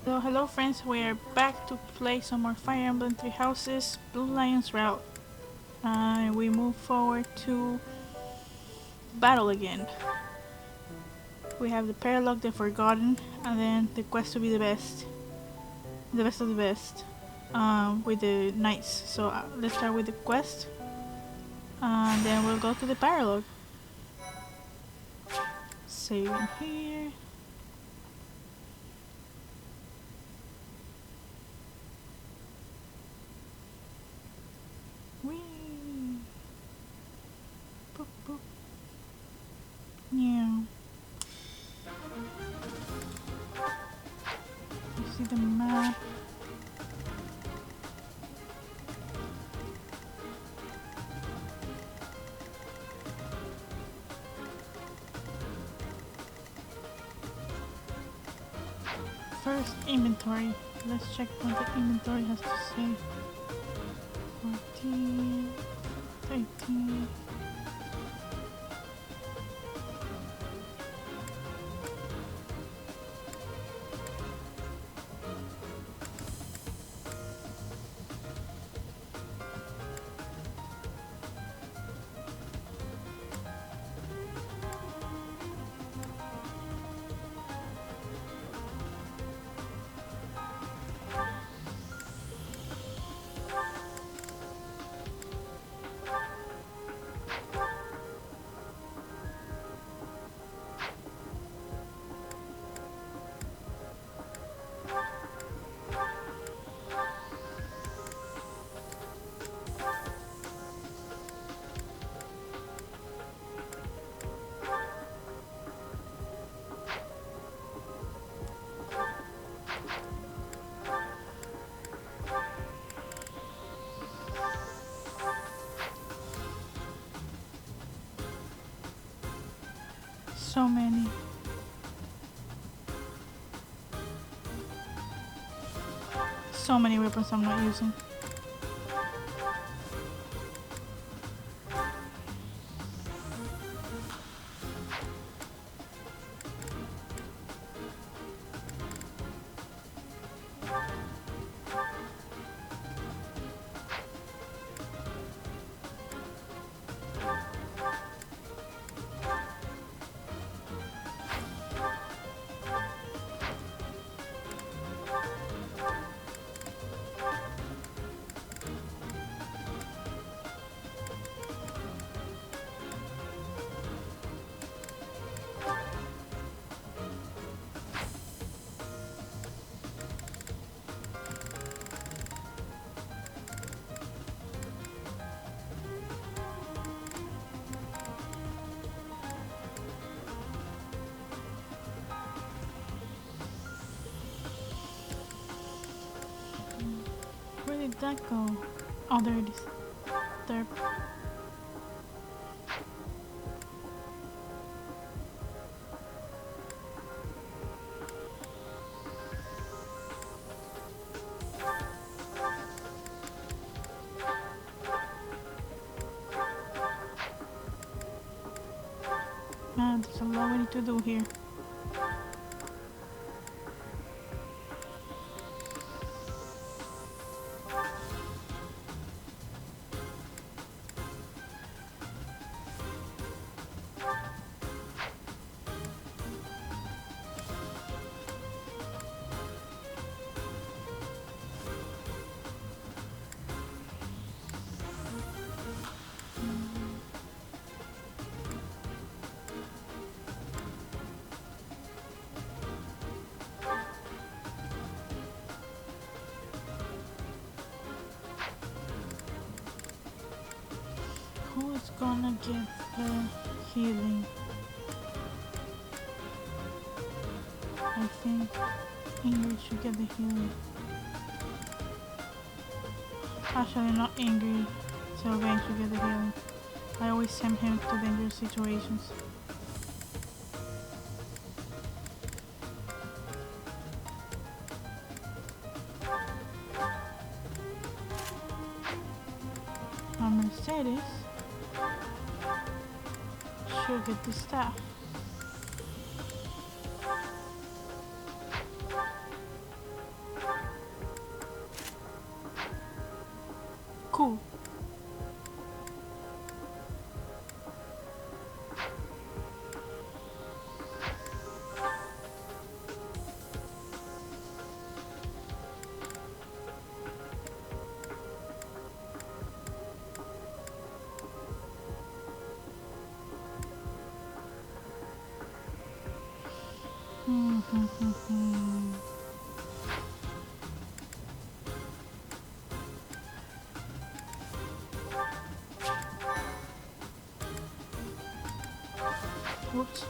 So hello friends, we are back to play some more Fire Emblem Three Houses Blue Lion's Route. We move forward to battle again. We have the Paralog, the Forgotten, and then the quest to be the best. The best of the best. With the knights. So let's start with the quest. And then we'll go to the Paralog. Saving here. Whee! Boop, boop. Yeah. You see the map. First, inventory. Let's check what the inventory has to say. 14, 13. So many. So many weapons I'm not using. Where did that go? Oh, there it is. There. Man, there's a lot we need to do here. Who is gonna get the healing? I think Ingrid should get the healing. Actually, not Ingrid. Sylvain should get the healing. I always send him to dangerous situations. Mercedes should get the staff. Whoops.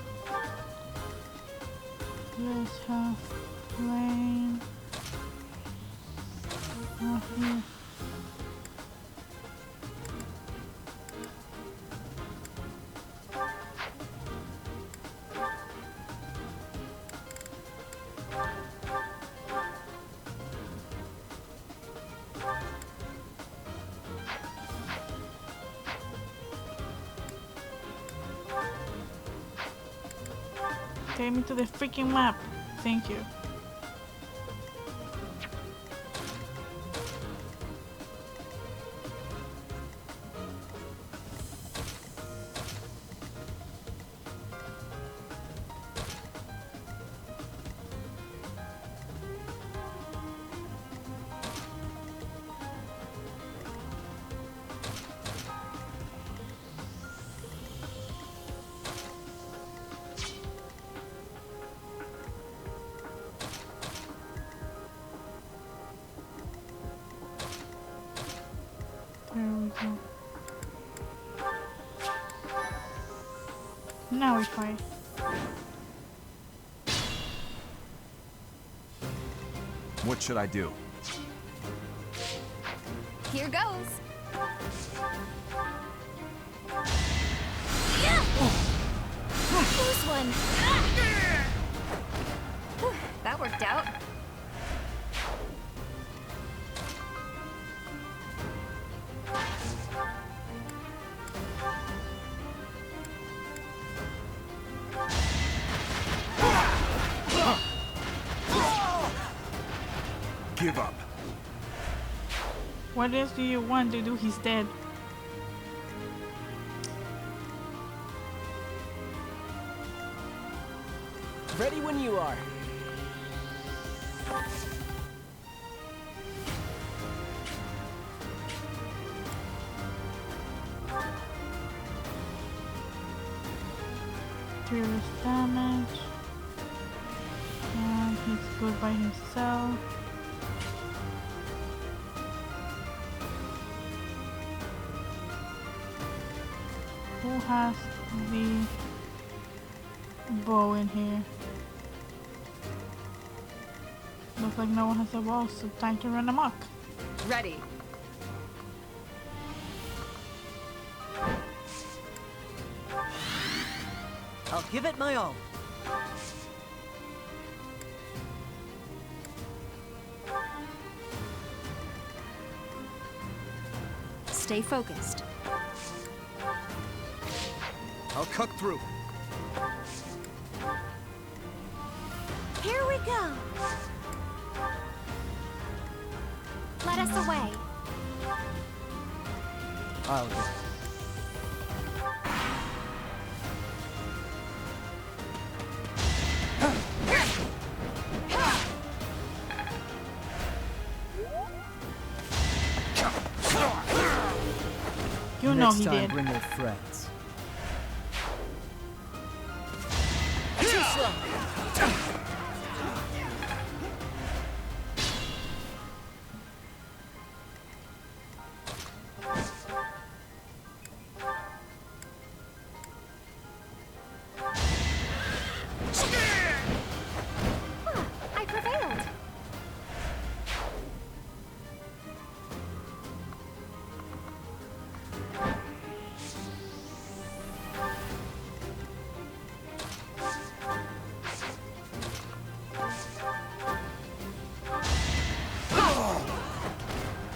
Let's have rain. Oh, here. Take me to the freaking map. Thank you. There we go. Now we fight. What should I do? Here goes. Who's one? Whew, that worked out. Give up. What else do you want to do? He's dead. Ready when you are. Serious damage. And he's good by himself. Who has the bow in here? Looks like no one has a bow, so time to run amok. Ready. I'll give it my all. Stay focused. I'll cut through. Here we go. Let us away. I'll go. You know Next he time, did. bring your friends. I prevailed.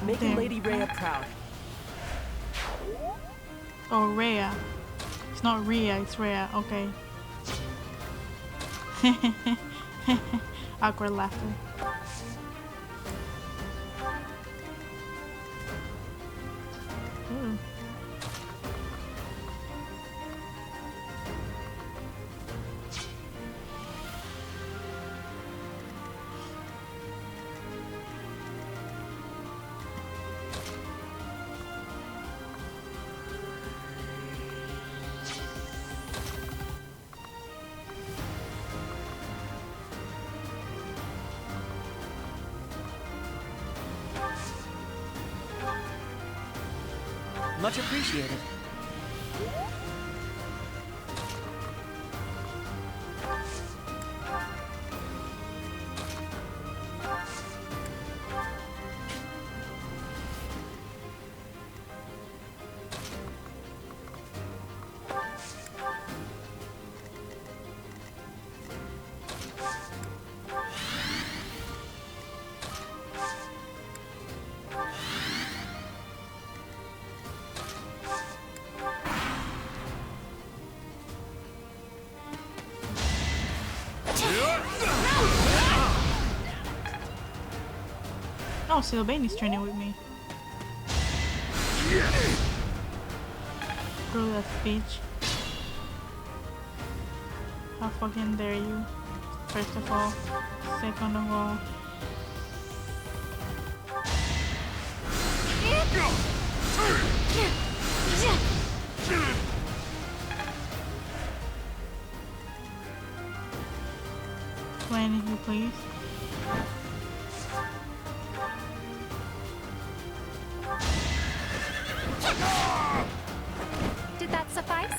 Making There. Lady Rhea proud. Oh, Rhea. It's not Rhea, it's Rhea. Okay. Awkward laughter. Ooh. Much appreciated. Oh, Sylvain's training with me. Screw that speech. How fucking dare you? First of all. Second of all. Explain if you please. Did that suffice?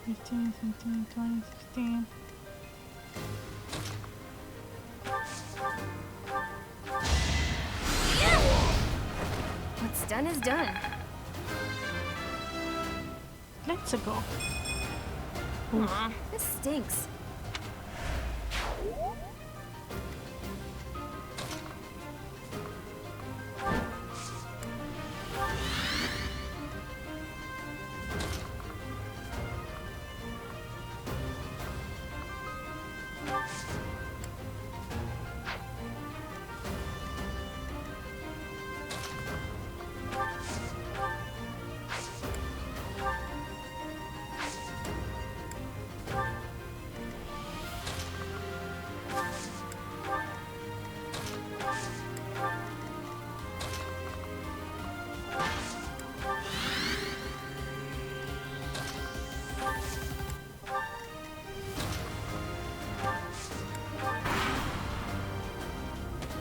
Fifteen, 17, 20, 16. What's done is done. Let's go. Aw, this stinks.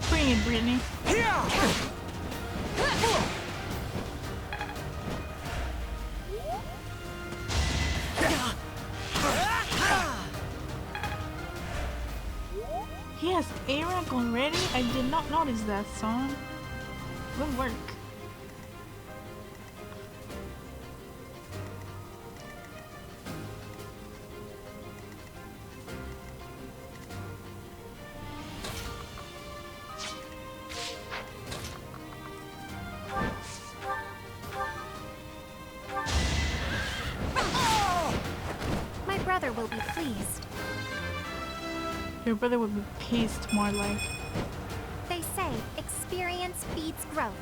Bring it, Brittany. He has A-rank already? I did not notice that, son. Good work. My brother will be pleased. Your brother would be pissed, more like. They say experience feeds growth.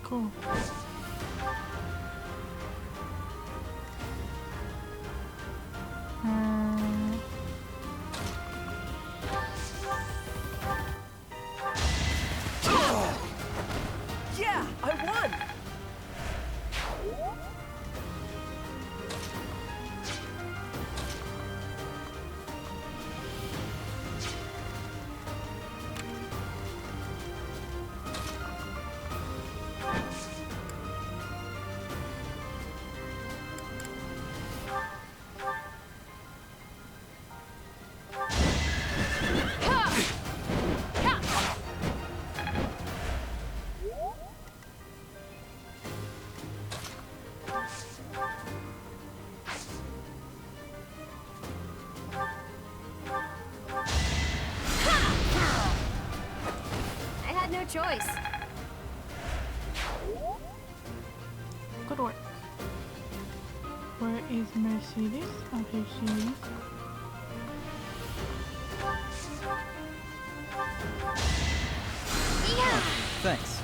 Cool. Yeah, I won! I had no choice. Good work. Where is Mercedes? Oh, here she is. Yeah! Thanks.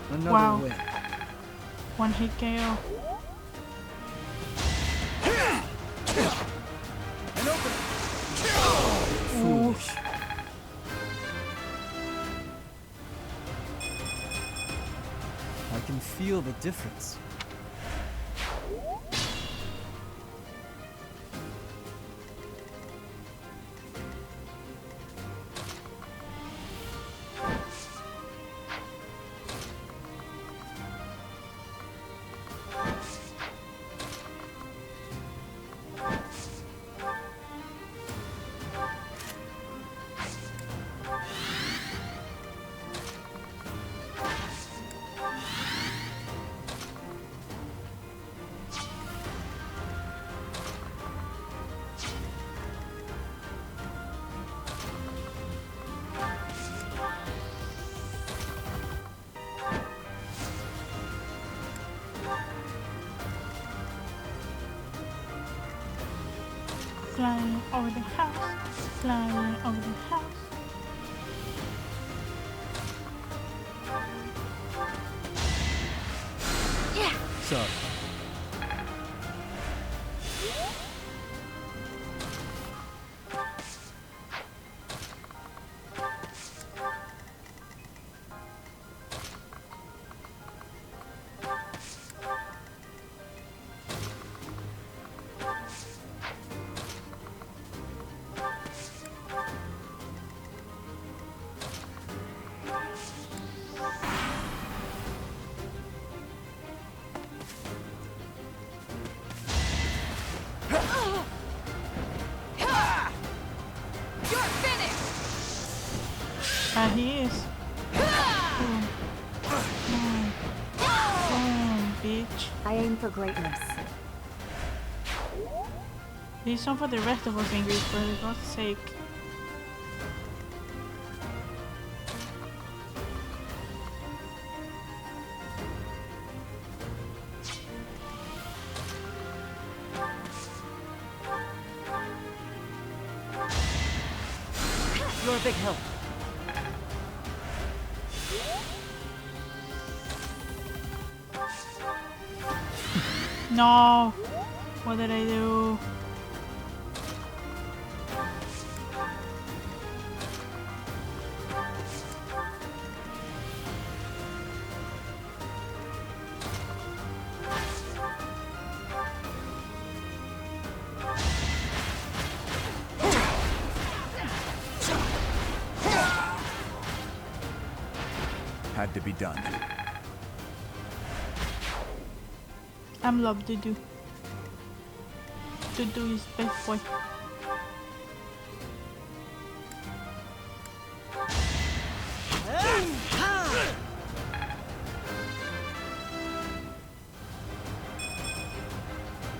Another Wow. win. One hit KO. And open it. Foolish. I can feel the difference. the house. Flying over the house. Sorry. He is. Boom. Boom. Boom, bitch. I aim for greatness. Leave some for the rest of us, angry, for God's sake. You're a big help. No! What did I do? Had to be done. I'm love Dudu. Dudu is best boy.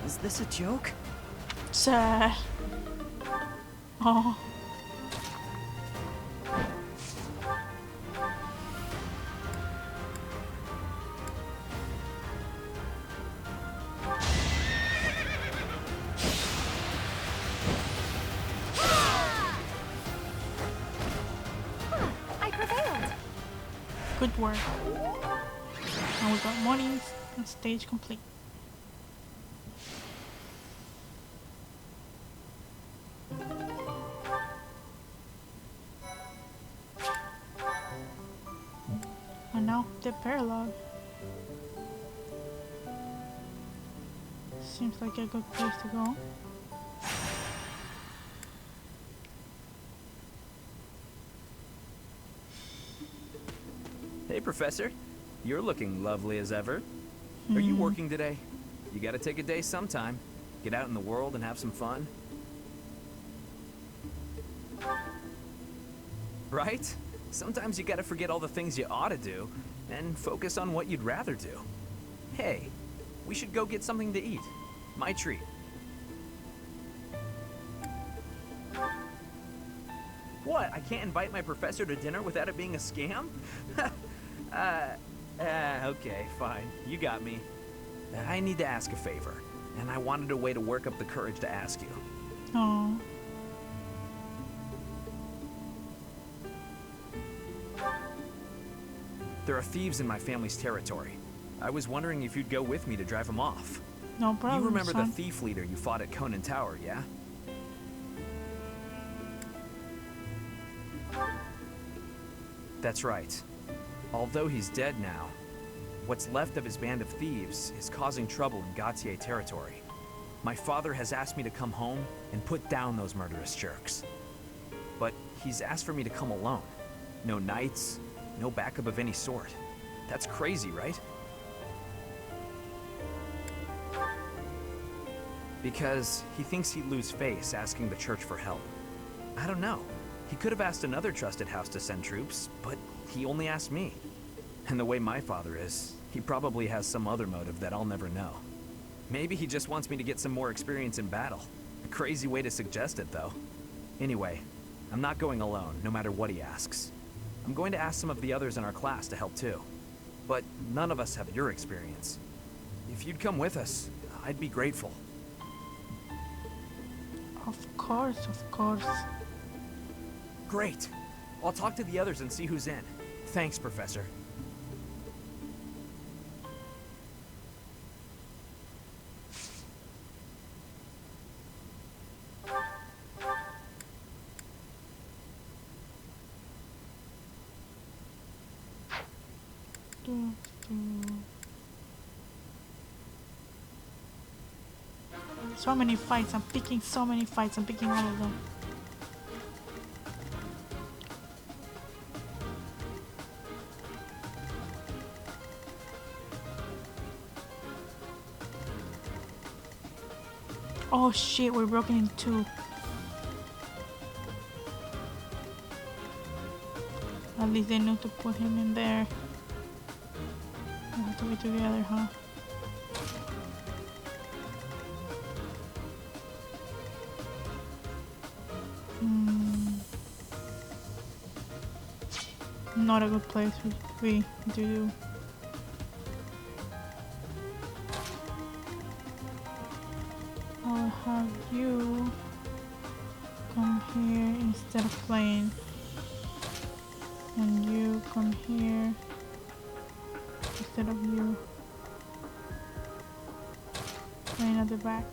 Is this a joke? Sad. Oh. I prevailed. Good work. Now we got monies and stage complete. And now the paralog. Seems like a good place to go. Hey, Professor. You're looking lovely as ever. Are you working today? You gotta take a day sometime. Get out in the world and have some fun. Right? Sometimes you gotta forget all the things you ought to do and focus on what you'd rather do. Hey, we should go get something to eat. My treat. What? I can't invite my professor to dinner without it being a scam? Okay, fine. You got me. I need to ask a favor, and I wanted a way to work up the courage to ask you. Oh. There are thieves in my family's territory. I was wondering if you'd go with me to drive them off. No problem. You remember son. the thief leader you fought at Conan Tower, yeah? That's right. Although he's dead now, what's left of his band of thieves is causing trouble in Gautier territory. My father has asked me to come home and put down those murderous jerks. But he's asked for me to come alone. No knights, no backup of any sort. That's crazy, right? Because he thinks he'd lose face asking the church for help. I don't know. He could have asked another trusted house to send troops, but he only asked me. And the way my father is, he probably has some other motive that I'll never know. Maybe he just wants me to get some more experience in battle. A crazy way to suggest it, though. Anyway, I'm not going alone, no matter what he asks. I'm going to ask some of the others in our class to help too. But none of us have your experience. If you'd come with us, I'd be grateful. Of course, of course. Great. I'll talk to the others and see who's in. Thanks, Professor. So many fights. I'm picking so many fights. I'm picking all of them. Oh shit, we're broken in two. At least they know to put him in there. We have to be together, huh? Not a good place we do. I'll have you come here instead of playing, and you come here instead of you playing at the back.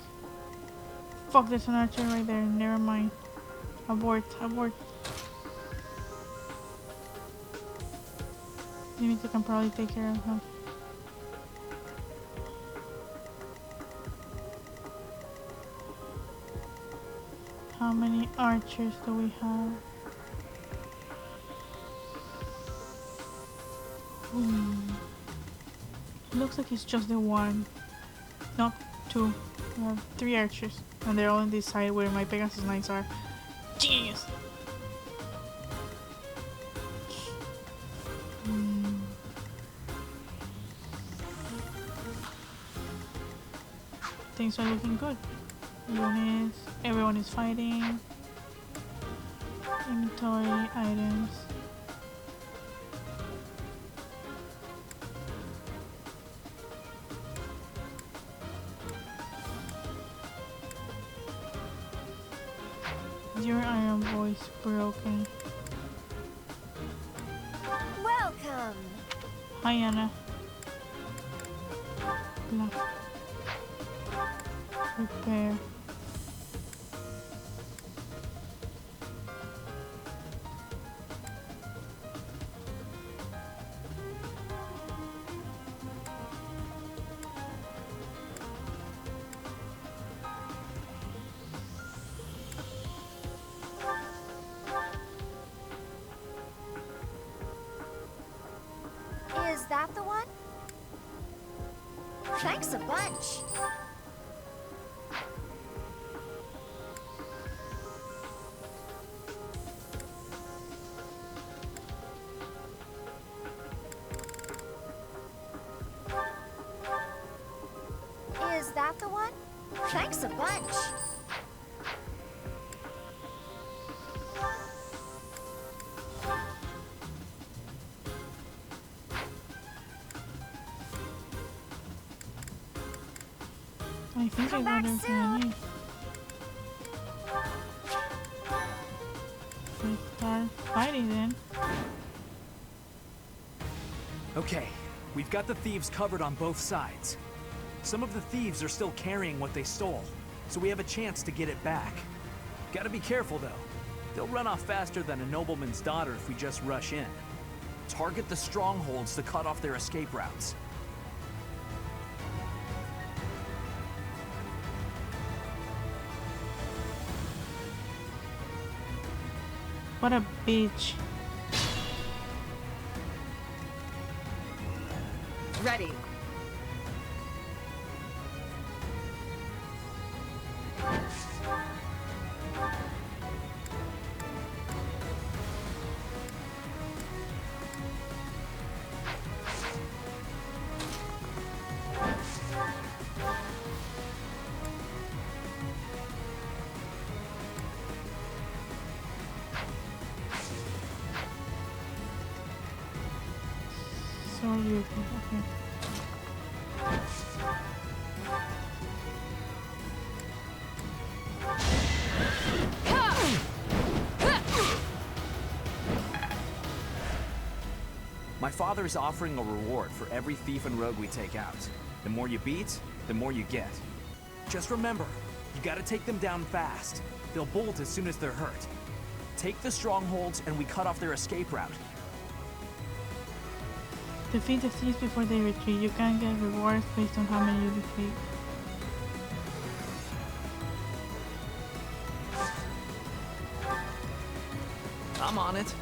Fuck, there's an archer right there. Never mind. Abort, abort. Dimitri can probably take care of him. How many archers do we have? Looks like it's just the one. No, two. We have 3 archers. And they're all on this side where my Pegasus Knights are. Genius! Things are looking good. Everyone is fighting. Inventory items. Your iron voice broken. Welcome! Hi Anna. Blah. Repair. Is that the one? Thanks a bunch. Is that the one? Thanks a bunch. I think Come I got back everything I need. Let's start fighting then. Okay, we've got the thieves covered on both sides. Some of the thieves are still carrying what they stole, so we have a chance to get it back. Gotta be careful though. They'll run off faster than a nobleman's daughter if we just rush in. Target the strongholds to cut off their escape routes. What a bitch. Ready. So beautiful. Okay. My father is offering a reward for every thief and rogue we take out. The more you beat, the more you get. Just remember, you gotta take them down fast. They'll bolt as soon as they're hurt. Take the strongholds and we cut off their escape route. Defeat the thieves before they retreat. You can get rewards based on how many you defeat. I'm on it.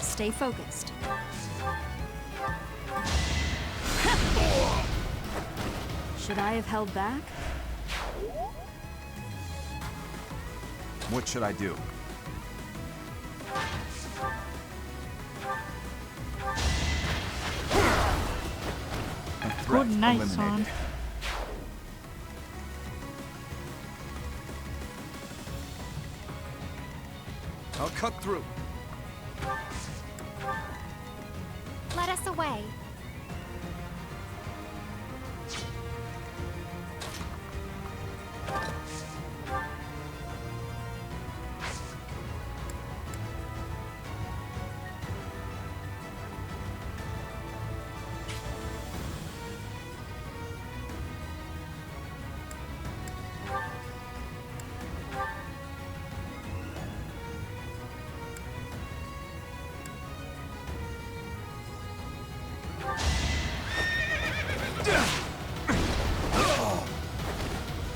Stay focused. Should I have held back? What should I do? A threat Good night, eliminated. son. I'll cut through. Let us away.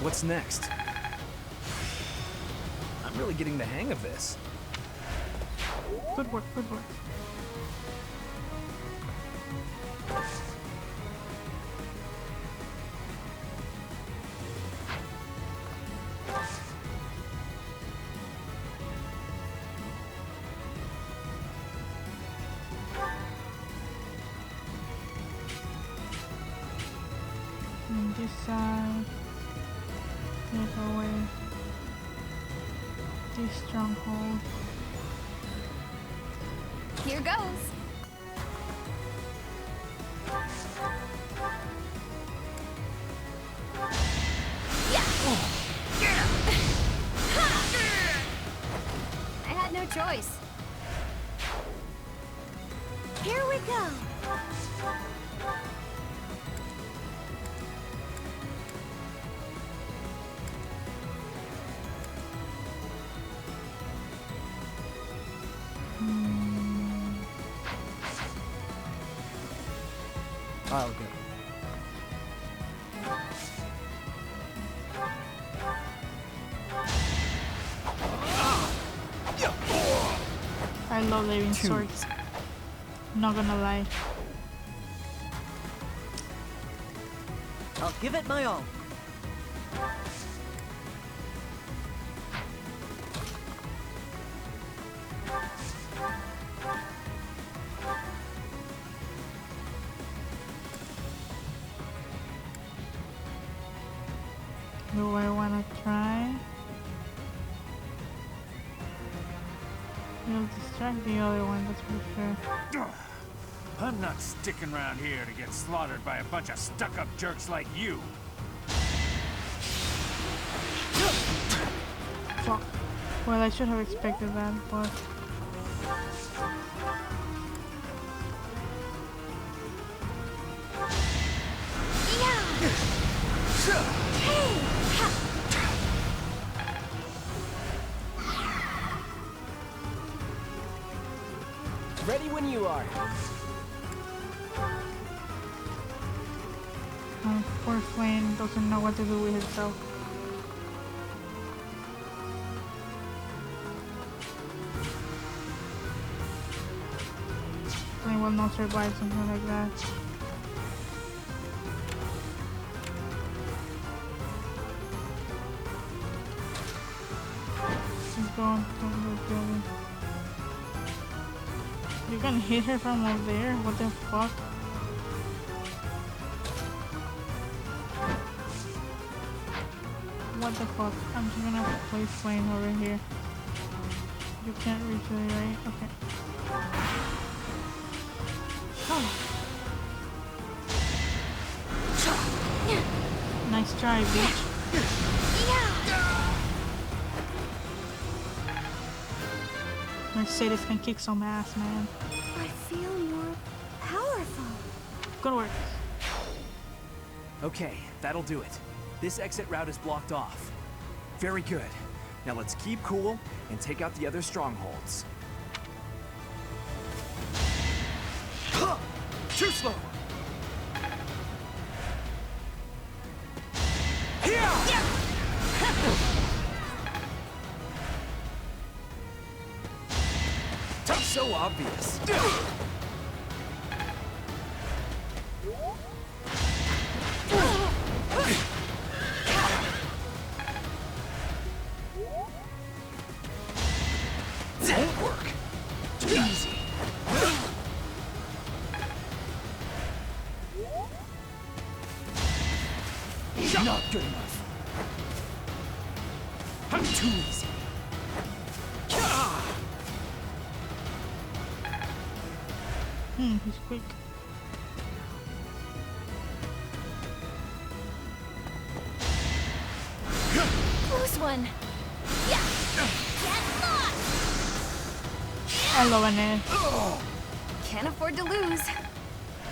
What's next? I'm really getting the hang of this. Good work, good work. And this side. Take away this stronghold. Here goes. I had no choice. Here we go. I'll go. I love leaving swords. Not gonna lie. I'll give it my all. Do I wanna try? You'll distract the other one, that's for sure. I'm not sticking around here to get slaughtered by a bunch of stuck-up jerks like you. Fuck. Well, I should have expected that, but... Ready when you are. Poor Flame doesn't know what to do with himself. Flame will not survive something like that. She's gone to the building. You can hit her from over there? What the fuck? What the fuck? I'm just gonna place Flame over here. You can't reach it, right? Okay. Nice try, bitch. Mercedes can kick some ass, man. I feel more powerful. Good work. Okay, that'll do it. This exit route is blocked off. Very good. Now let's keep cool and take out the other strongholds. Too slow. So obvious. Won't work. Too easy. Not good enough. Too easy. He's quick. Close one. Yeah. Get lost. I love Annette. Can't afford to lose.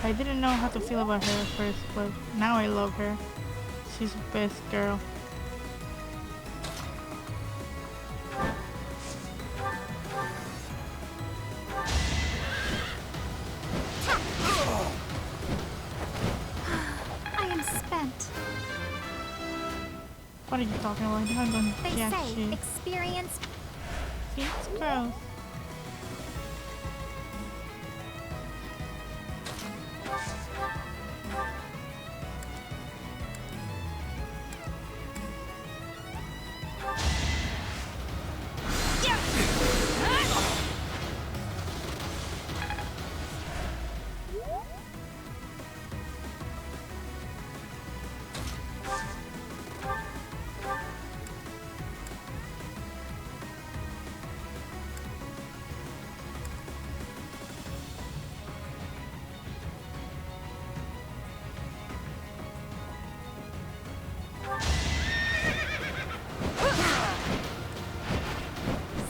I didn't know how to feel about her at first, but now I love her. She's the best girl. I am spent. What are you talking about? I'm going They yeah, say shit. experience. It's gross.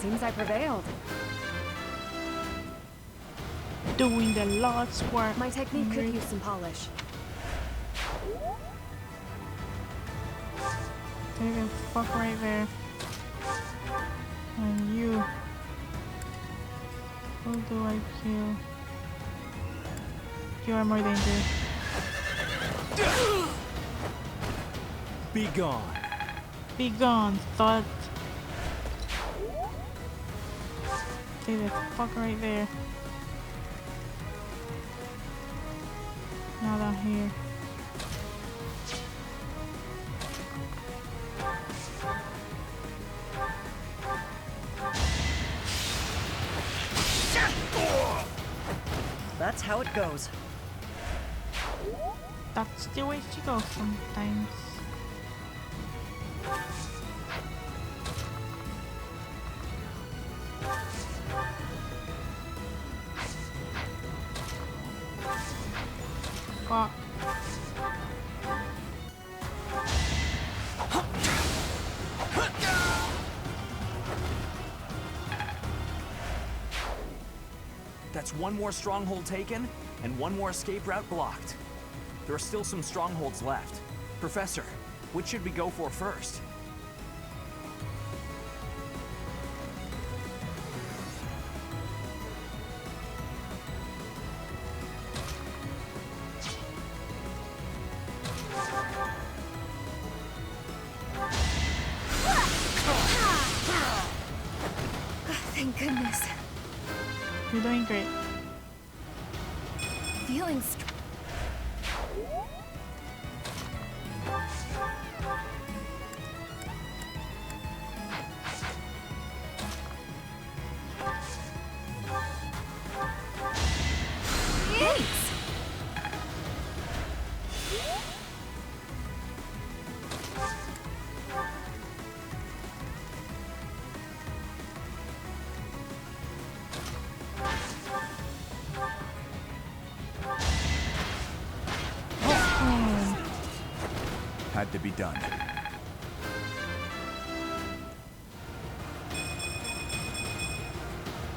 Seems I prevailed. Doing the Lord's work. My technique could use some polish. Take the fuck right there. And you. Who do I kill? You are more dangerous. Be gone. Be gone, thought. Take the fuck right there. Now down here. That's how it goes. That's the way she goes sometimes. Fuck. That's one more stronghold taken, and one more escape route blocked. There are still some strongholds left. Professor, which should we go for first? Thank goodness. You're doing great. Feeling Thanks. had to be done.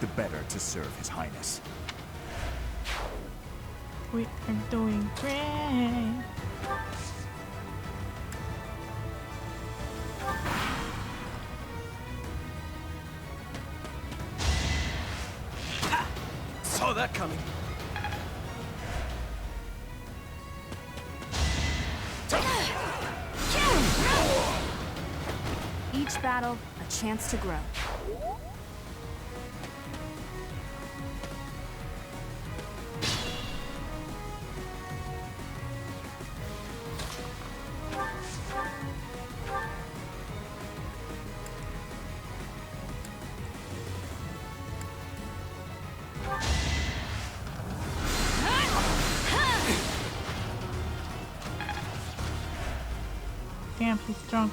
The better to serve His Highness. We are doing great. Saw that coming. Each battle, a chance to grow. Damn, he's drunk.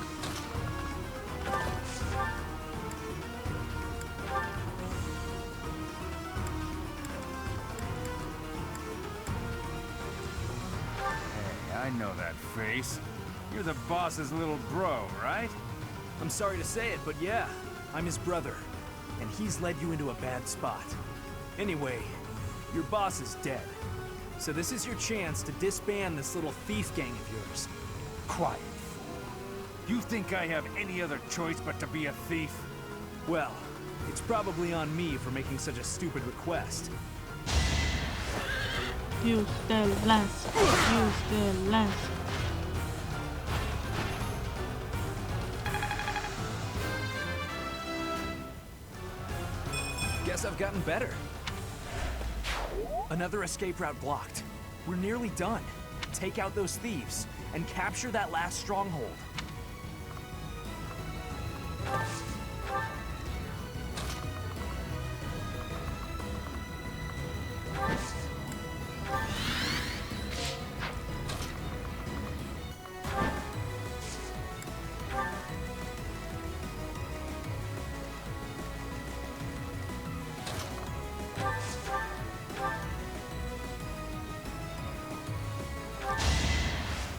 Hey, I know that face. You're the boss's little bro, right? I'm sorry to say it, but yeah, I'm his brother. And he's led you into a bad spot. Anyway, your boss is dead. So this is your chance to disband this little thief gang of yours. Quiet, fool. You think I have any other choice but to be a thief? Well, it's probably on me for making such a stupid request. Use the lance. Use the lance. Guess I've gotten better. Another escape route blocked. We're nearly done. Take out those thieves and capture that last stronghold.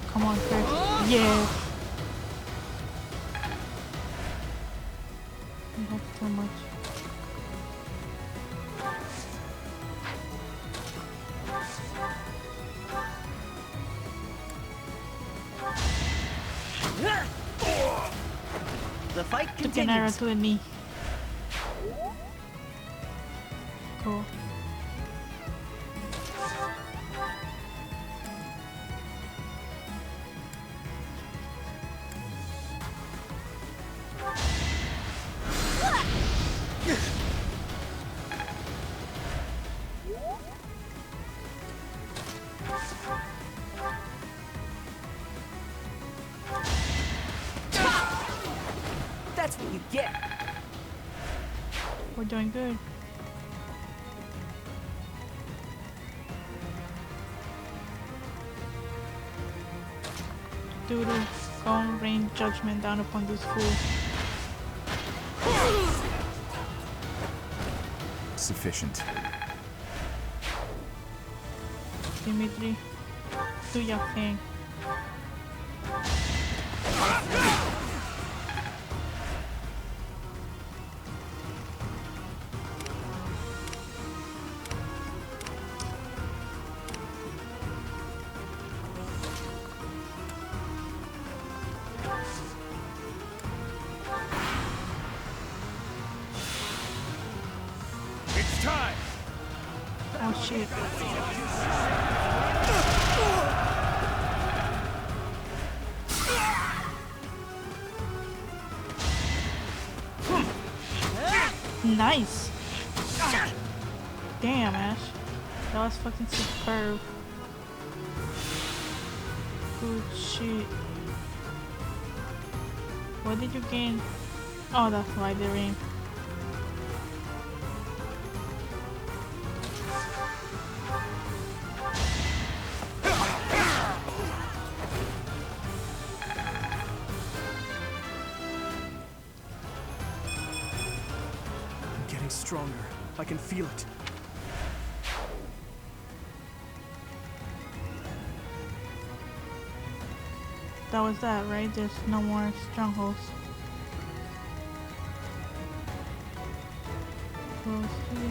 Come on, Chris. Yeah. You have too much. The fight Took an arrow continues. to the knee. Cool. That's what you get. We're doing good. Doodle, go and rain judgment down upon this fool. Sufficient. Dimitri, do your thing. It's time! Oh shit. Nice. Damn, Ash. That was fucking superb. Good shit. What did you gain? Oh, that's why the ring. I'm getting stronger. I can feel it. that was that, right? There's no more strongholds. Close here.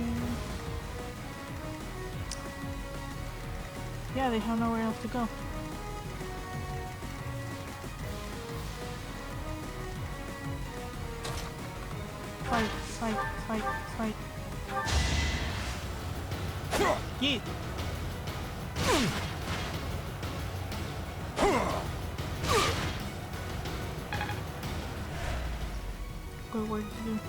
Yeah, they have nowhere else to go. Fight, fight, fight, fight. Yeet. Good work to do.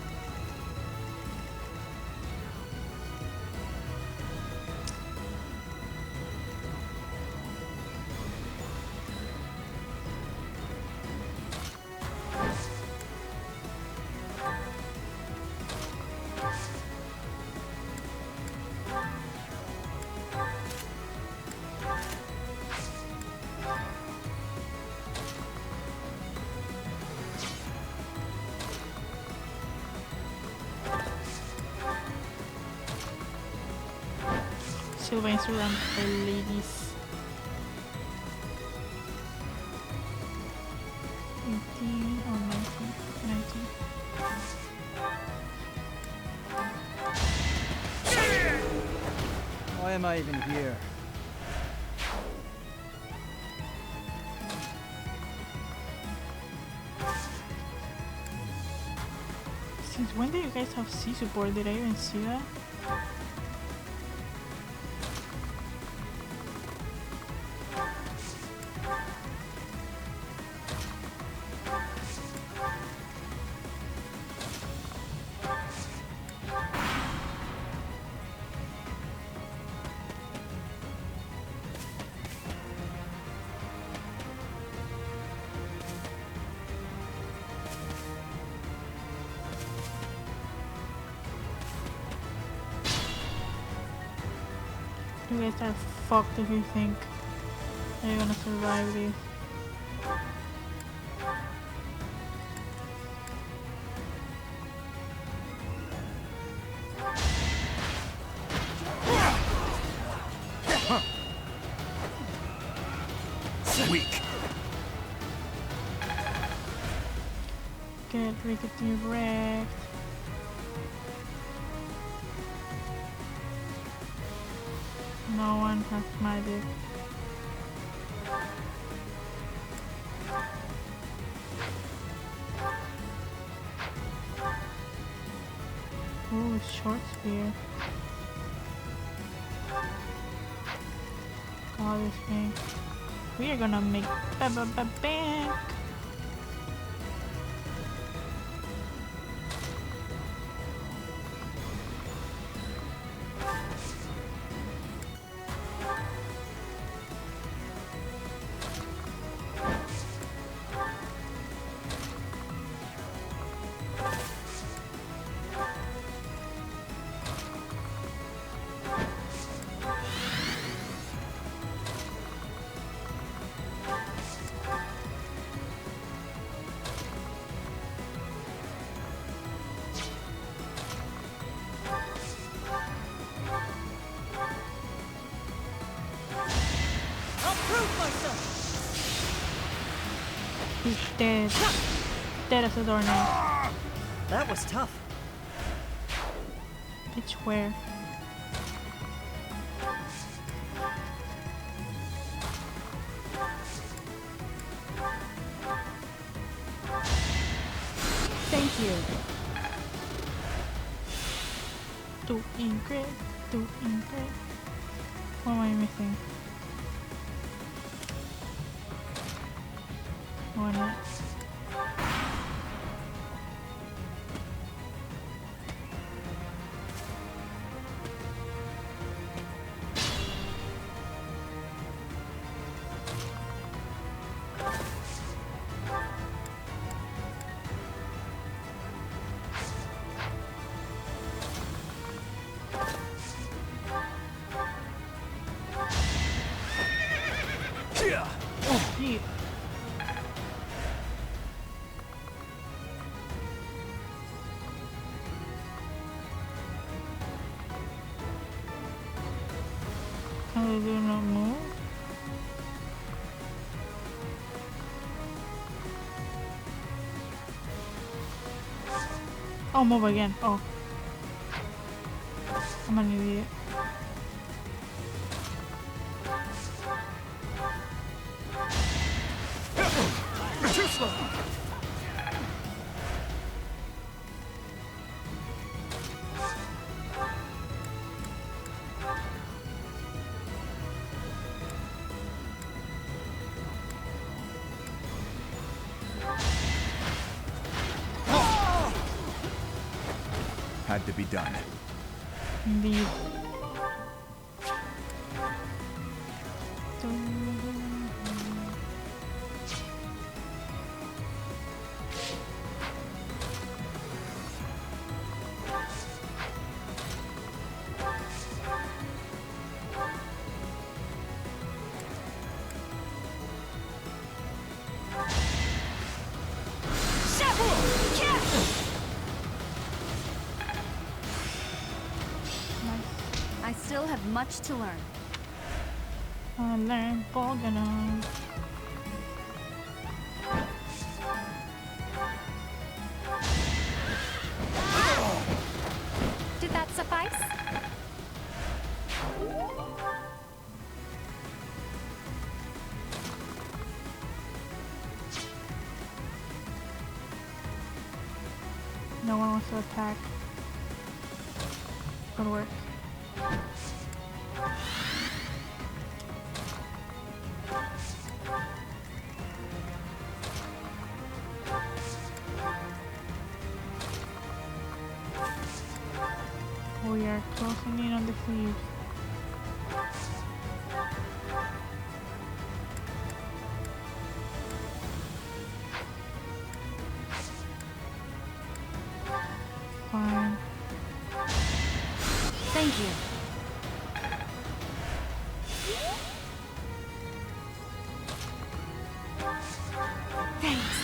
Sylvain through them, the ladies. 18 or 19? 19. Why am I even here? Since when did you guys have C support? Did I even see that? You guys are fucked if you think that you're gonna survive this. Weak. Get rickety wrecked. No one has magic. Ooh, short spear. God, this thing. We are gonna make bank. He's dead. Dead as a doornail. That was tough. Bitch, where? Thank you. Doing great. Doing great. What am I missing? On it. Oh, yeah. Can they do no move? Oh, move again. Oh. I'm an idiot. Too slow. Had to be done. Indeed. I still have much to learn. I learned Bolganum. Did that suffice? No one wants to attack. Good work. We are closing in on the thieves. Fine. Thank you. Thanks.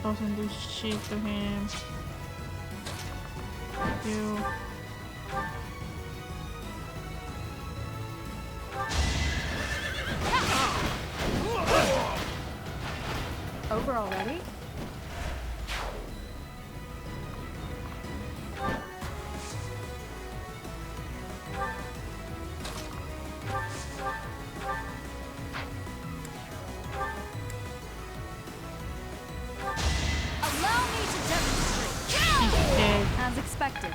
Doesn't do shit to him. You. Over already? Allow me to demonstrate. Dead. As expected.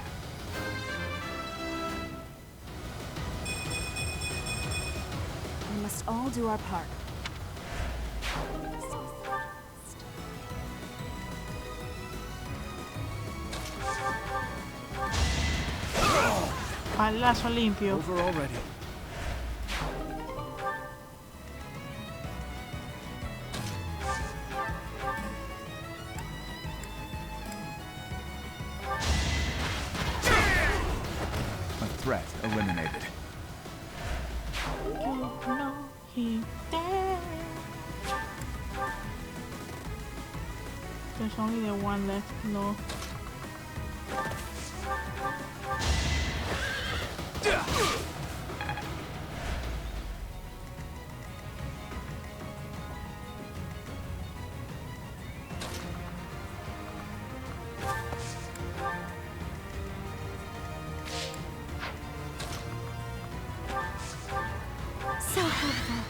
We must all do our part. Palazo limpio. Over already. A threat eliminated. You know he dead. There's only the one left, no. So helpful.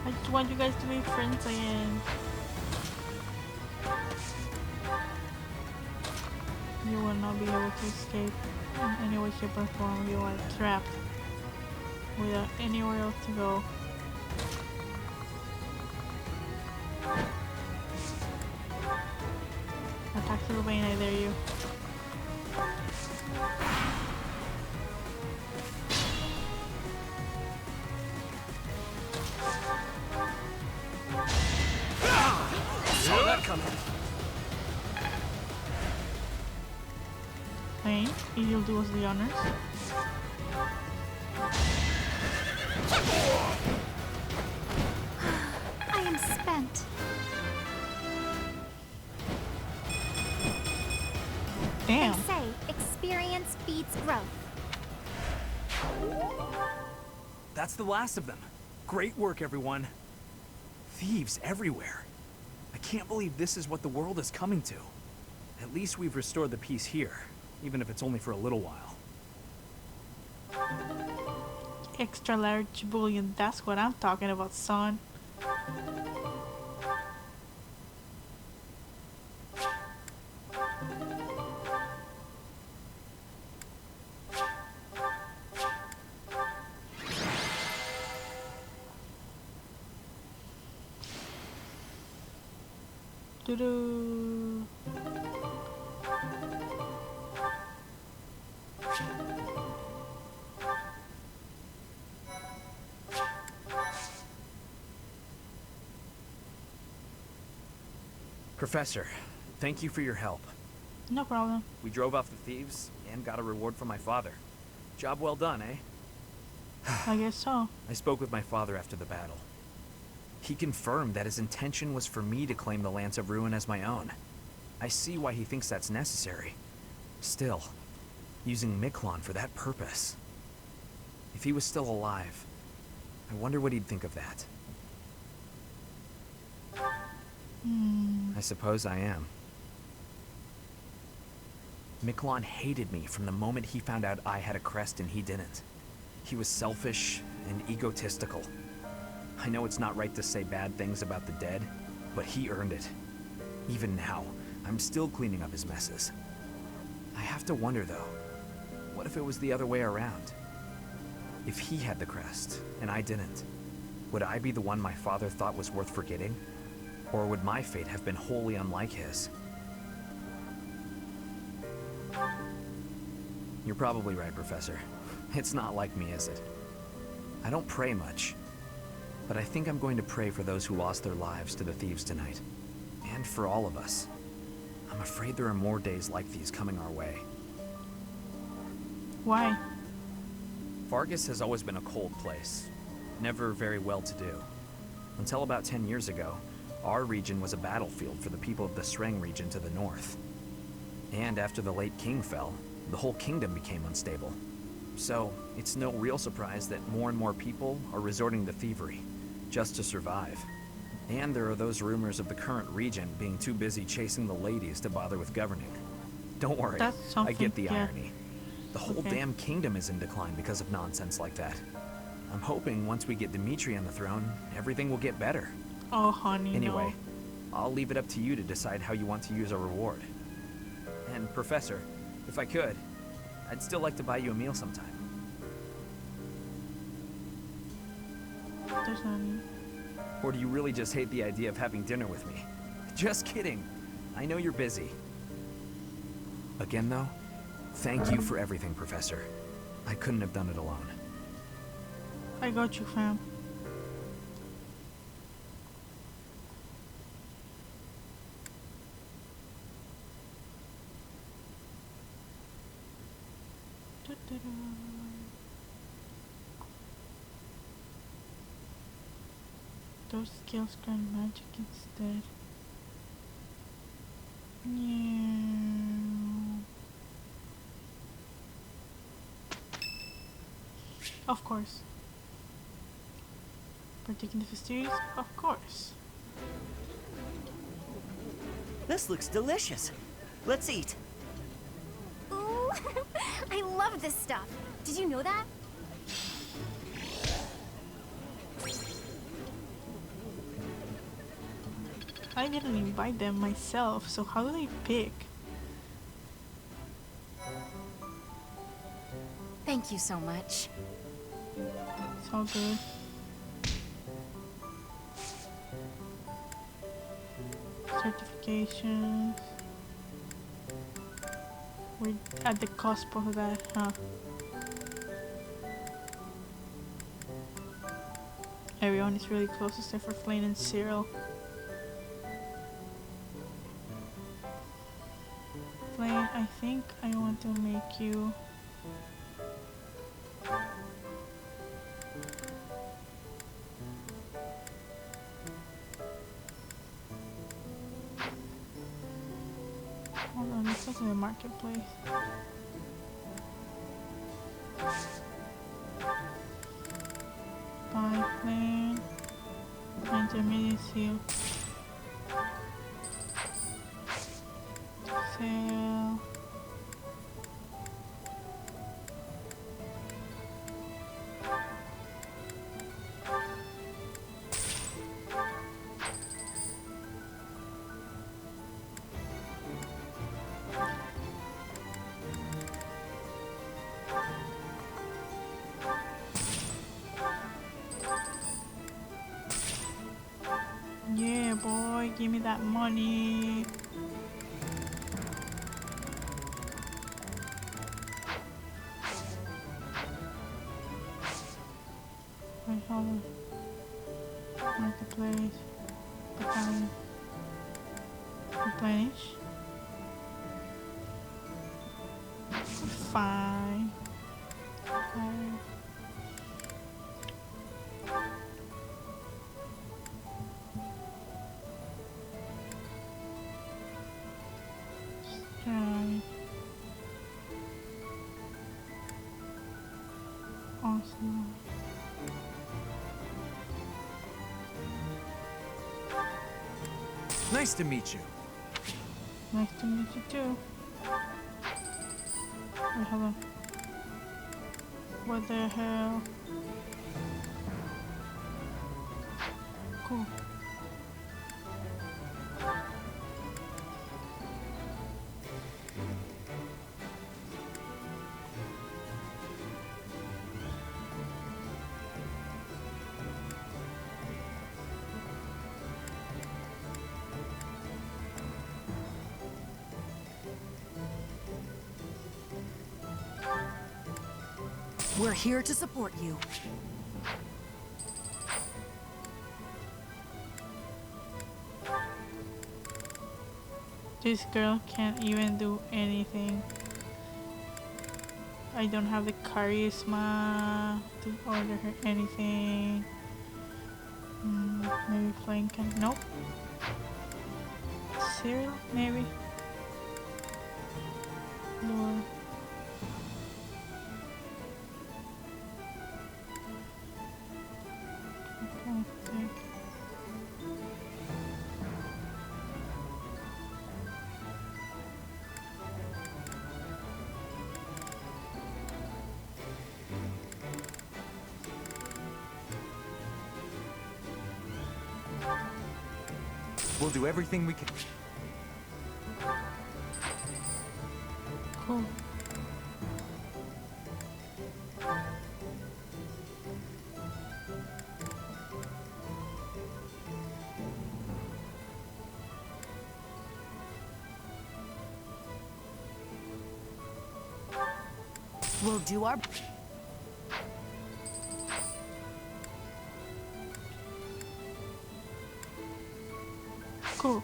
I just want you guys to be friends again. You will not be able to escape in any way, shape, or form. You are trapped without anywhere else to go. Attack to the vein, I dare you. Saw that coming. Vein, if you'll do us the honors. I'm spent. Damn. They say experience feeds growth. That's the last of them. Great work, everyone. Thieves everywhere. I can't believe this is what the world is coming to. At least we've restored the peace here, even if it's only for a little while. Extra large bullion, that's what I'm talking about, son. Doo-doo. Professor, thank you for your help. No problem. We drove off the thieves and got a reward from my father. Job well done, eh? I guess so. I spoke with my father after the battle. He confirmed that his intention was for me to claim the Lance of Ruin as my own. I see why he thinks that's necessary. Still, using Miklon for that purpose. If he was still alive, I wonder what he'd think of that. I suppose I am. Miklon hated me from the moment he found out I had a crest and he didn't. He was selfish and egotistical. I know it's not right to say bad things about the dead, but he earned it. Even now, I'm still cleaning up his messes. I have to wonder though, what if it was the other way around? If he had the crest, and I didn't, would I be the one my father thought was worth forgetting? Or would my fate have been wholly unlike his? You're probably right, Professor. It's not like me, is it? I don't pray much, but I think I'm going to pray for those who lost their lives to the thieves tonight. And for all of us. I'm afraid there are more days like these coming our way. Why? Vargas has always been a cold place, never very well-to-do. Until about 10 years ago, our region was a battlefield for the people of the Sreng region to the north. And after the late king fell, the whole kingdom became unstable. So, it's no real surprise that more and more people are resorting to thievery, just to survive. And there are those rumors of the current regent being too busy chasing the ladies to bother with governing. Don't worry, That's I something, get the yeah. irony. The whole Okay. damn kingdom is in decline because of nonsense like that. I'm hoping once we get Dimitri on the throne, everything will get better. Oh, honey, Anyway, I'll leave it up to you to decide how you want to use our reward. And Professor, if I could, I'd still like to buy you a meal sometime. no. There's none. Or do you really just hate the idea of having dinner with me? Just kidding. I know you're busy. Again though, thank you for everything, Professor. I couldn't have done it alone. I got you, fam. Du-du-du. Those skills grant magic instead. Yeah. Of course. Partake in the festivities? Of course. This looks delicious. Let's eat. Ooh, I love this stuff. Did you know that? I didn't invite them myself, so how do they pick? Thank you so much. It's all good. Certifications. We're at the cusp of that, huh? Everyone is really close except for Flynn and Cyril. Flynn, I think I want to make you Hold on, let's go to the marketplace. Buy plan. Intermediate seal. Sale. Yeah, boy, give me that money. Wait, hold on. Marketplace. Battalion. Replenish. Fine. Fine. Right. Awesome. Nice to meet you. Nice to meet you too. Wait, hold on. What the hell? Cool. We're here to support you. This girl can't even do anything. I don't have the charisma to order her anything. Maybe flying can. Nope. Cereal? Maybe. Lure. Okay. We'll do everything we can. Cool. We'll do our... Cool.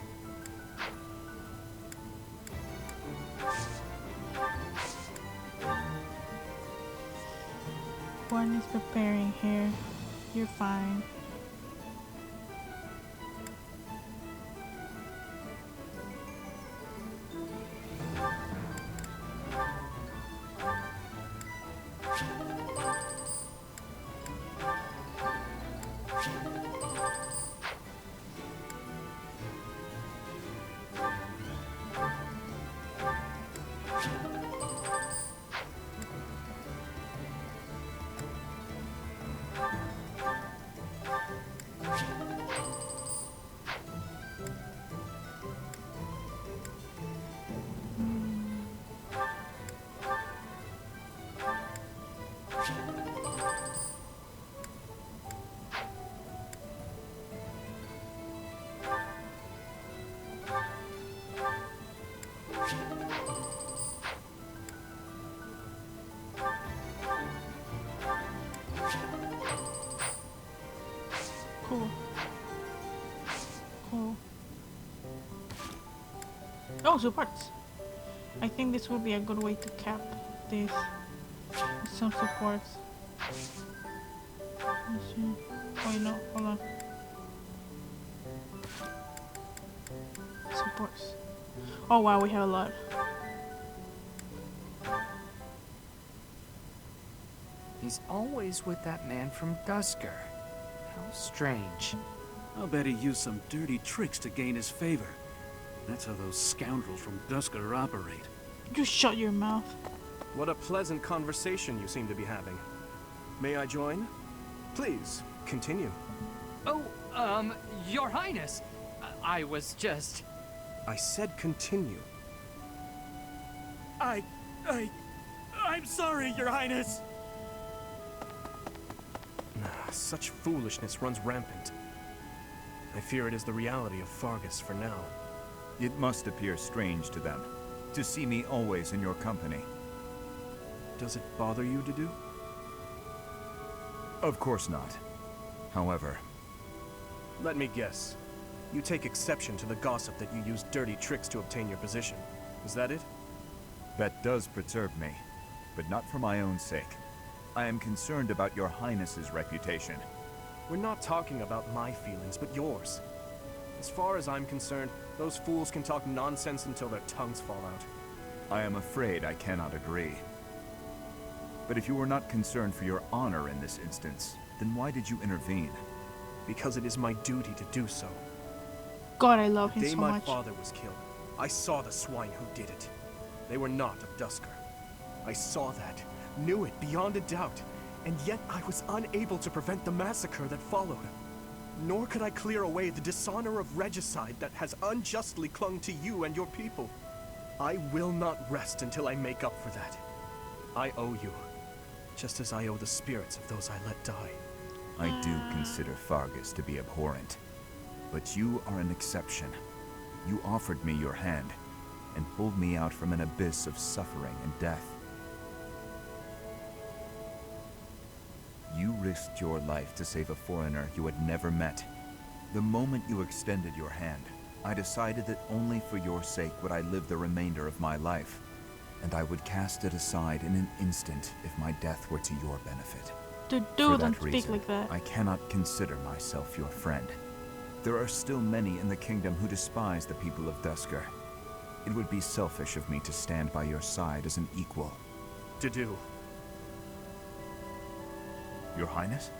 One is preparing here. You're fine. Cool. Cool. Oh, supports. I think this would be a good way to cap this. Some supports. Let's see. Oh no, hold on. Supports. Oh wow, we have a lot. He's always with that man from Dusker. How strange. I'll bet he used some dirty tricks to gain his favor. That's how those scoundrels from Dusker operate. You shut your mouth. What a pleasant conversation you seem to be having. May I join? Please, continue. Oh, Your Highness. I was just... I said continue. I'm sorry, Your Highness. Such foolishness runs rampant. I fear it is the reality of Fargus for now. It must appear strange to them, to see me always in your company. Does it bother you to do? Of course not. However... Let me guess. You take exception to the gossip that you use dirty tricks to obtain your position. Is that it? That does perturb me, but not for my own sake. I am concerned about your Highness's reputation. We're not talking about my feelings, but yours. As far as I'm concerned, those fools can talk nonsense until their tongues fall out. I am afraid I cannot agree. But if you were not concerned for your honor in this instance, then why did you intervene? Because it is my duty to do so. God, I love him The day so my much. father was killed, I saw the swine who did it. They were not of Dusker. I saw that, knew it beyond a doubt, and yet I was unable to prevent the massacre that followed. Nor could I clear away the dishonor of regicide that has unjustly clung to you and your people. I will not rest until I make up for that. I owe you, just as I owe the spirits of those I let die. I do consider Fargus to be abhorrent. But you are an exception. You offered me your hand, and pulled me out from an abyss of suffering and death. You risked your life to save a foreigner you had never met. The moment you extended your hand, I decided that only for your sake would I live the remainder of my life, and I would cast it aside in an instant if my death were to your benefit. Dude, For don't that speak reason, like that. I cannot consider myself your friend. There are still many in the kingdom who despise the people of Dusker. It would be selfish of me to stand by your side as an equal. To do. Your Highness?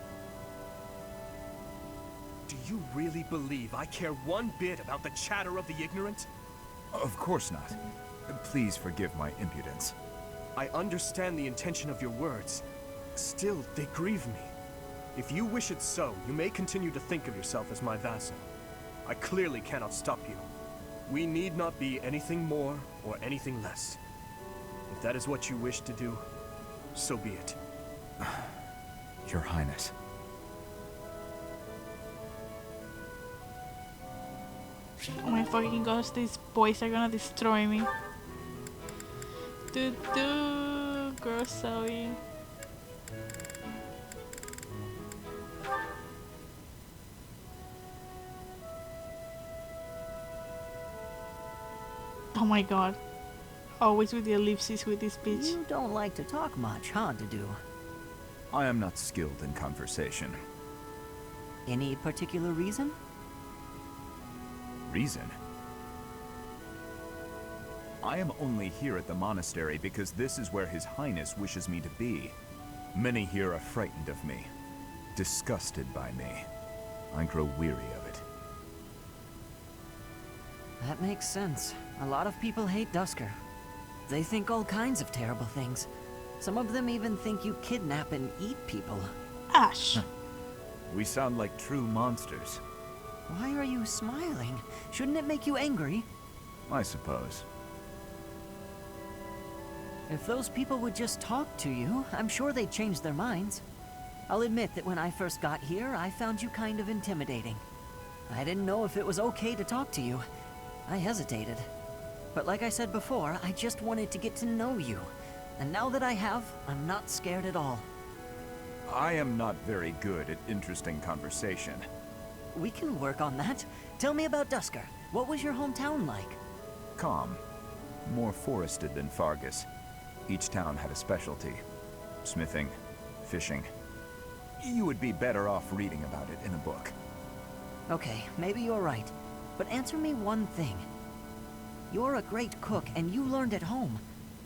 Do you really believe I care one bit about the chatter of the ignorant? Of course not. Please forgive my impudence. I understand the intention of your words. Still, they grieve me. If you wish it so, you may continue to think of yourself as my vassal. I clearly cannot stop you. We need not be anything more or anything less. If that is what you wish to do, so be it. Your Highness. Oh my fucking gosh, these boys are gonna destroy me. Girl Zoe. Oh my god. Always with the ellipses with this bitch. You don't like to talk much, huh, Dedu? I am not skilled in conversation. Any particular reason? Reason? I am only here at the monastery because this is where His Highness wishes me to be. Many here are frightened of me, disgusted by me. I grow weary of it. That makes sense. A lot of people hate Dusker. They think all kinds of terrible things. Some of them even think you kidnap and eat people. Ash. We sound like true monsters. Why are you smiling? Shouldn't it make you angry? I suppose. If those people would just talk to you, I'm sure they'd change their minds. I'll admit that when I first got here, I found you kind of intimidating. I didn't know if it was okay to talk to you. I hesitated. But like I said before, I just wanted to get to know you. And now that I have, I'm not scared at all. I am not very good at interesting conversation. We can work on that. Tell me about Dusker. What was your hometown like? Calm. More forested than Fargus. Each town had a specialty. Smithing, fishing. You would be better off reading about it in a book. Okay, maybe you're right. But answer me one thing. You're a great cook and you learned at home.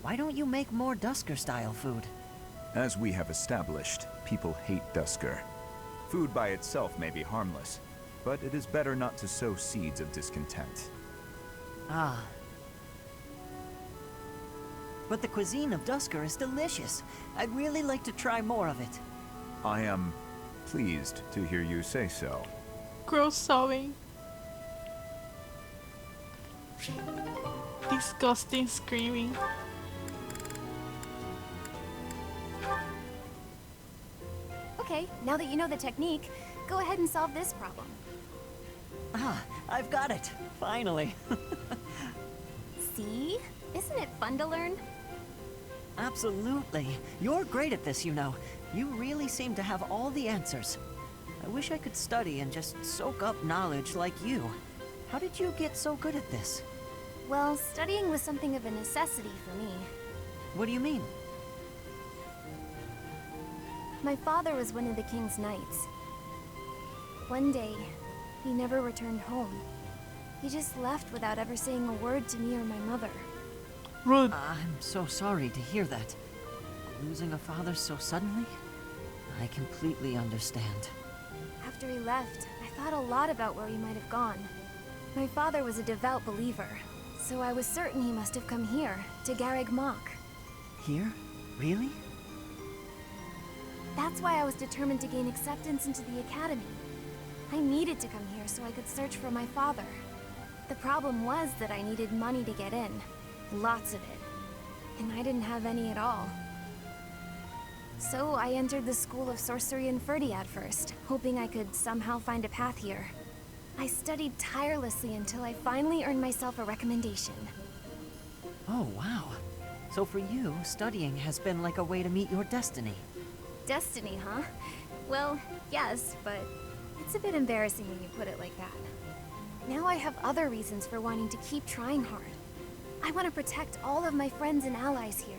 Why don't you make more Dusker-style food? As we have established, people hate Dusker. Food by itself may be harmless, but it is better not to sow seeds of discontent. Ah. But the cuisine of Dusker is delicious. I'd really like to try more of it. I am pleased to hear you say so. Girl sobbing. Disgusting screaming. Okay, now that you know the technique, go ahead and solve this problem. Ah, I've got it. Finally. See? Isn't it fun to learn? Absolutely. You're great at this, you know. You really seem to have all the answers. I wish I could study and just soak up knowledge like you. How did you get so good at this? Well, studying was something of a necessity for me. What do you mean? My father was one of the king's knights. One day, he never returned home. He just left without ever saying a word to me or my mother. Rude. I'm so sorry to hear that. Losing a father so suddenly? I completely understand. After he left, I thought a lot about where he might have gone. My father was a devout believer, so I was certain he must have come here, to Garreg Mach. Here? Really? That's why I was determined to gain acceptance into the academy. I needed to come here so I could search for my father. The problem was that I needed money to get in. Lots of it. And I didn't have any at all. So I entered the School of Sorcery in Ferdiad first, hoping I could somehow find a path here. I studied tirelessly until I finally earned myself a recommendation. Oh, wow. So for you, studying has been like a way to meet your destiny. Destiny, huh? Well, yes, but it's a bit embarrassing when you put it like that. Now I have other reasons for wanting to keep trying hard. I want to protect all of my friends and allies here.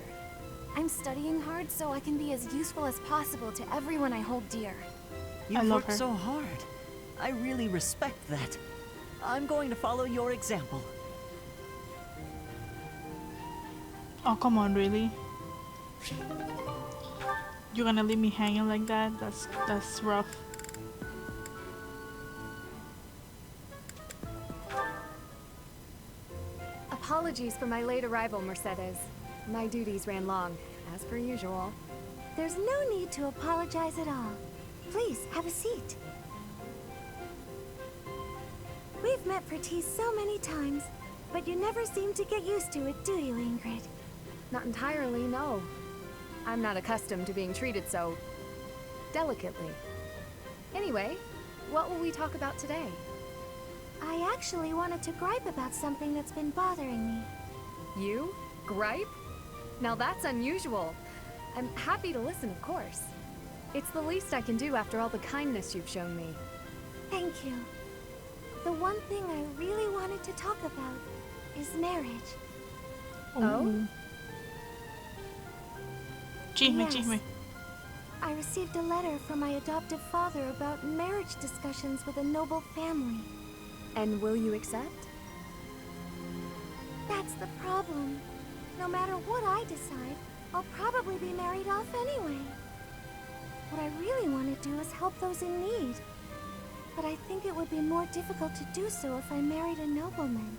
I'm studying hard so I can be as useful as possible to everyone I hold dear. You've worked so hard. I really respect that. I'm going to follow your example. Oh, come on, really? You're gonna leave me hanging like that? That's rough. Apologies for my late arrival, Mercedes. My duties ran long, as per usual. There's no need to apologize at all. Please, have a seat. We've met for tea so many times, but you never seem to get used to it, do you, Ingrid? Not entirely, no. I'm not accustomed to being treated so delicately. Anyway, what will we talk about today? I actually wanted to gripe about something that's been bothering me. You? Gripe? Now that's unusual. I'm happy to listen, of course. It's the least I can do after all the kindness you've shown me. Thank you. The one thing I really wanted to talk about is marriage. Oh? Chisme. I received a letter from my adoptive father about marriage discussions with a noble family. And will you accept? That's the problem. No matter what I decide, I'll probably be married off anyway. What I really want to do is help those in need. But I think it would be more difficult to do so if I married a nobleman.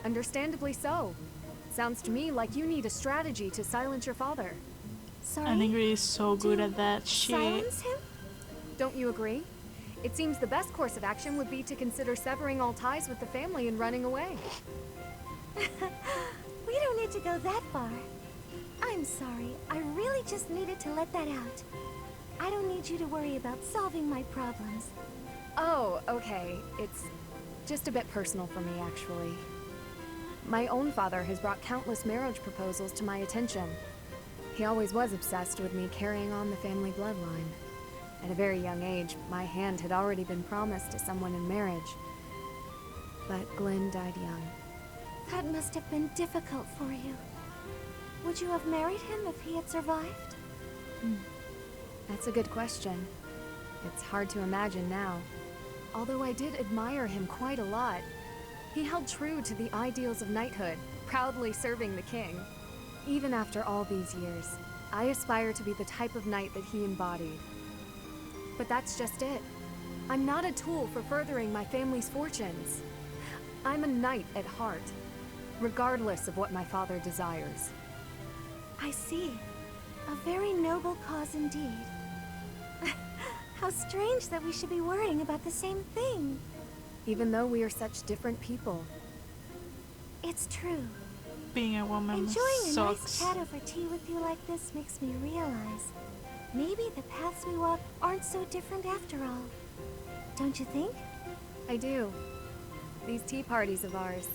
Understandably so. Sounds to me like you need a strategy to silence your father. Sorry? And Ingrid is so good at that shit. Silence him? Don't you agree? It seems the best course of action would be to consider severing all ties with the family and running away. We don't need to go that far. I'm sorry. I really just needed to let that out. I don't need you to worry about solving my problems. Oh, okay. It's just a bit personal for me, actually. My own father has brought countless marriage proposals to my attention. He always was obsessed with me carrying on the family bloodline. At a very young age, my hand had already been promised to someone in marriage. But Glenn died young. That must have been difficult for you. Would you have married him if he had survived? That's a good question. It's hard to imagine now. Although I did admire him quite a lot, He held true to the ideals of knighthood, proudly serving the king. Even after all these years, I aspire to be the type of knight that he embodied. But that's just it. I'm not a tool for furthering my family's fortunes. I'm a knight at heart, regardless of what my father desires. I see. A very noble cause indeed. How strange that we should be worrying about the same thing. Even though we are such different people. It's true. Being a woman Enjoying a sucks. nice chat over tea with you like this makes me realize maybe the paths we walk aren't so different after all. Don't you think? I do. These tea parties of ours,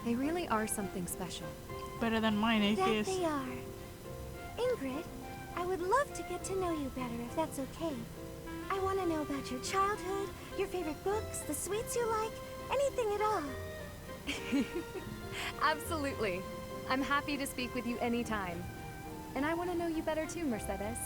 they really are something special. Better than mine, I That guess. they are. Ingrid, I would love to get to know you better if that's okay. I want to know about your childhood, your favorite books, the sweets you like, anything at all. Absolutely. I'm happy to speak with you anytime. And I want to know you better too, Mercedes.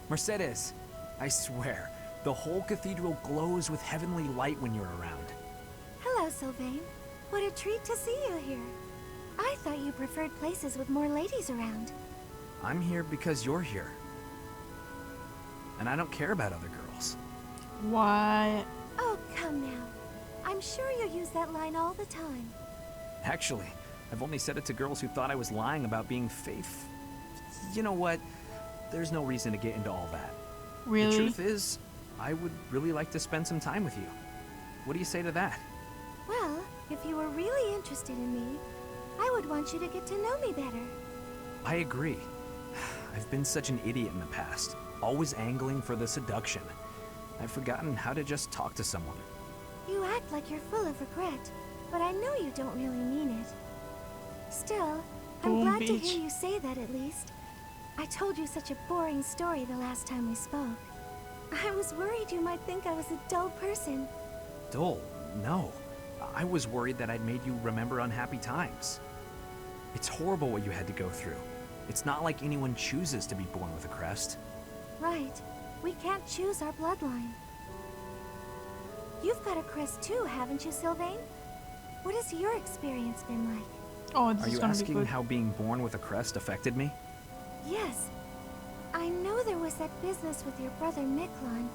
Mercedes, I swear, the whole cathedral glows with heavenly light when you're around. Hello, Sylvain. What a treat to see you here. I thought you preferred places with more ladies around. I'm here because you're here. And I don't care about other girls. What? Oh, come now. I'm sure you use that line all the time. Actually, I've only said it to girls who thought I was lying about being faithful. You know what? There's no reason to get into all that. Really? The truth is, I would really like to spend some time with you. What do you say to that? Well, if you were really interested in me, I would want you to get to know me better. I agree. I've been such an idiot in the past, always angling for the seduction. I've forgotten how to just talk to someone. You act like you're full of regret, but I know you don't really mean it. Still, I'm Boom, glad to bitch. hear you say that at least. I told you such a boring story the last time we spoke. I was worried you might think I was a dull person. Dull? No. I was worried that I'd made you remember unhappy times. It's horrible what you had to go through. It's not like anyone chooses to be born with a crest. Right. We can't choose our bloodline. You've got a crest too, haven't you, Sylvain? What has your experience been like? Oh, this Are is you gonna be asking good. how being born with a crest affected me? Yes. I know there was that business with your brother Miklon,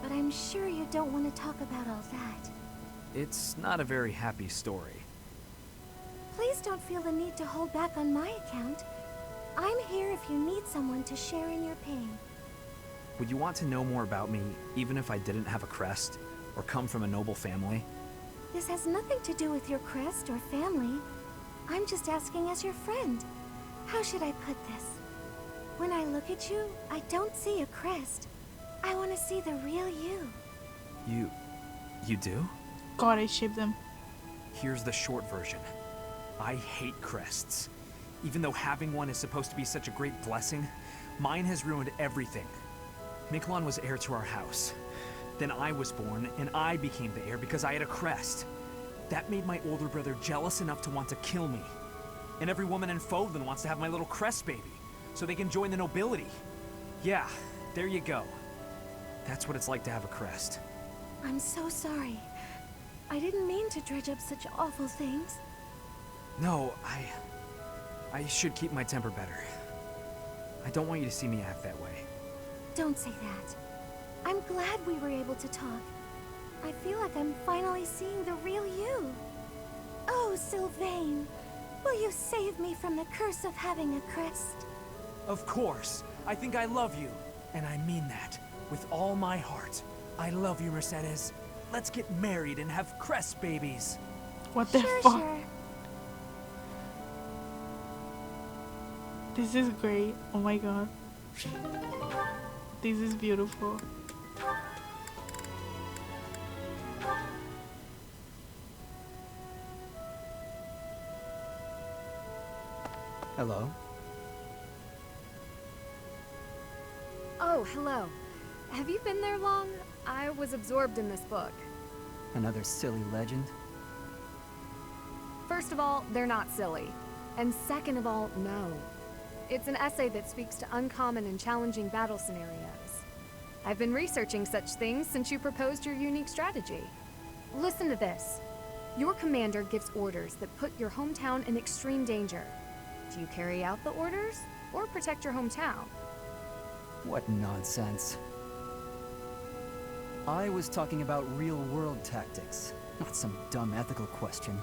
but I'm sure you don't want to talk about all that. It's not a very happy story. Please don't feel the need to hold back on my account. I'm here if you need someone to share in your pain. Would you want to know more about me, even if I didn't have a crest, or come from a noble family? This has nothing to do with your crest or family. I'm just asking as your friend. How should I put this? When I look at you, I don't see a crest. I want to see the real you. You do? God, I ship them. Here's the short version. I hate crests. Even though having one is supposed to be such a great blessing, mine has ruined everything. Miklon was heir to our house. Then I was born, and I became the heir because I had a crest. That made my older brother jealous enough to want to kill me. And every woman in Fovland wants to have my little crest baby, so they can join the nobility. Yeah, there you go. That's what it's like to have a crest. I'm so sorry. I didn't mean to dredge up such awful things. No, I should keep my temper better. I don't want you to see me act that way. Don't say that. I'm glad we were able to talk. I feel like I'm finally seeing the real you. Oh, Sylvain, will you save me from the curse of having a crest? Of course. I think I love you. And I mean that. With all my heart. I love you, Mercedes. Let's get married and have crest babies. What the Sure, fuck? sure. This is great. Oh my god. This is beautiful. Hello? Oh, hello. Have you been there long? I was absorbed in this book. Another silly legend? First of all, they're not silly. And second of all, no. It's an essay that speaks to uncommon and challenging battle scenarios. I've been researching such things since you proposed your unique strategy. Listen to this. Your commander gives orders that put your hometown in extreme danger. Do you carry out the orders, or protect your hometown? What nonsense. I was talking about real-world tactics, not some dumb ethical question.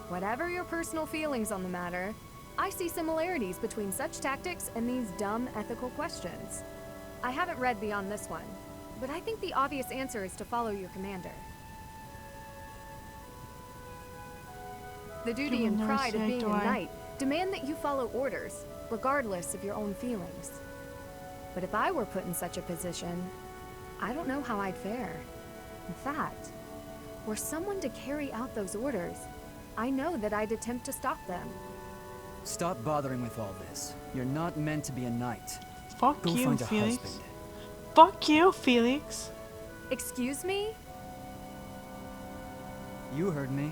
Whatever your personal feelings on the matter, I see similarities between such tactics and these dumb ethical questions. I haven't read beyond this one, but I think the obvious answer is to follow your commander. The duty and pride of being a knight demand that you follow orders, regardless of your own feelings. But if I were put in such a position, I don't know how I'd fare. In fact, were someone to carry out those orders, I know that I'd attempt to stop them. Stop bothering with all this. You're not meant to be a knight. Fuck Go you, find a Felix. husband. Fuck you, Felix. Excuse me? You heard me.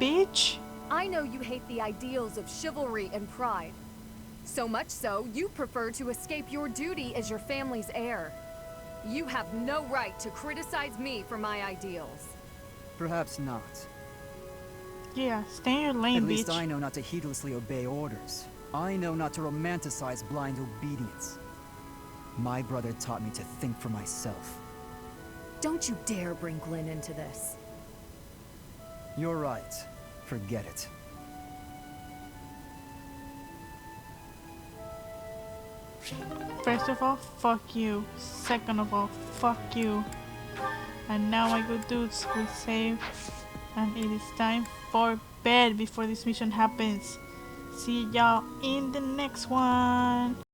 Bitch. I know you hate the ideals of chivalry and pride. So much so, you prefer to escape your duty as your family's heir. You have no right to criticize me for my ideals. Perhaps not. Yeah, stay in your lane, At bitch. least I know not to heedlessly obey orders. I know not to romanticize blind obedience. My brother taught me to think for myself. Don't you dare bring Glenn into this. You're right. Forget it. First of all, fuck you. Second of all, fuck you. And now my good dudes will save. And it is time for bed before this mission happens. See y'all in the next one.